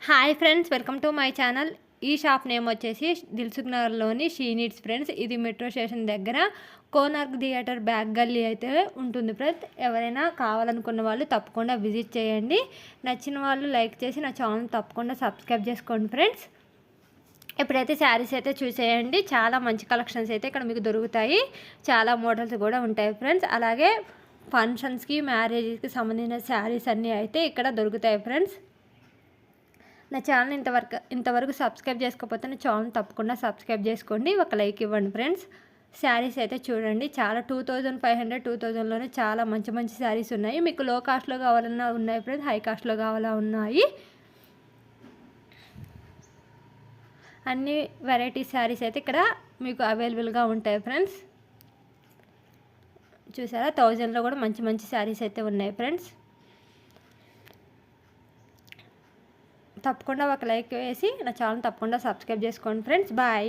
Hi friends, welcome to my channel. ఈ shop name వచ్చేసి దిల్సుఖ్ నగర్లోని షీ నీడ్స్ ఫ్రెండ్స్. ఇది మెట్రో స్టేషన్ దగ్గర కోనార్క్ థియేటర్ బ్యాక్ గల్లీ అయితే ఉంటుంది ఫ్రెండ్స్. ఎవరైనా కావాలనుకున్న వాళ్ళు తప్పకుండా విజిట్ చేయండి. నచ్చిన వాళ్ళు లైక్ చేసి నా ఛానల్ తప్పకుండా సబ్స్క్రైబ్ చేసుకోండి ఫ్రెండ్స్. ఇప్పుడైతే శారీస్ అయితే చూసేయండి. చాలా మంచి కలెక్షన్స్ అయితే ఇక్కడ మీకు దొరుకుతాయి. చాలా మోడల్స్ కూడా ఉంటాయి ఫ్రెండ్స్. అలాగే ఫంక్షన్స్కి, మ్యారేజ్కి సంబంధించిన శారీస్ అన్నీ అయితే ఇక్కడ దొరుకుతాయి ఫ్రెండ్స్. నా ఛానల్ ఇంతవరకు సబ్స్క్రైబ్ చేసుకోకపోతే నా ఛానల్ తప్పకుండా సబ్స్క్రైబ్ చేసుకోండి. ఒక లైక్ ఇవ్వండి ఫ్రెండ్స్. శారీస్ అయితే చూడండి, చాలా 2500, 2000లోనే చాలా మంచి మంచి శారీస్ ఉన్నాయి. మీకు లో కాస్ట్లో కావాలన్నా ఉన్నాయి ఫ్రెండ్స్, హై కాస్ట్లో కావాలా ఉన్నాయి. అన్ని వెరైటీ శారీస్ అయితే ఇక్కడ మీకు అవైలబుల్గా ఉంటాయి ఫ్రెండ్స్. చూసారా, 1000లో కూడా మంచి మంచి శారీస్ అయితే ఉన్నాయి ఫ్రెండ్స్. తప్పకుండా ఒక లైక్ వేసి నా ఛానల్ తప్పకుండా సబ్స్క్రైబ్ చేసుకోండి ఫ్రెండ్స్. బాయ్.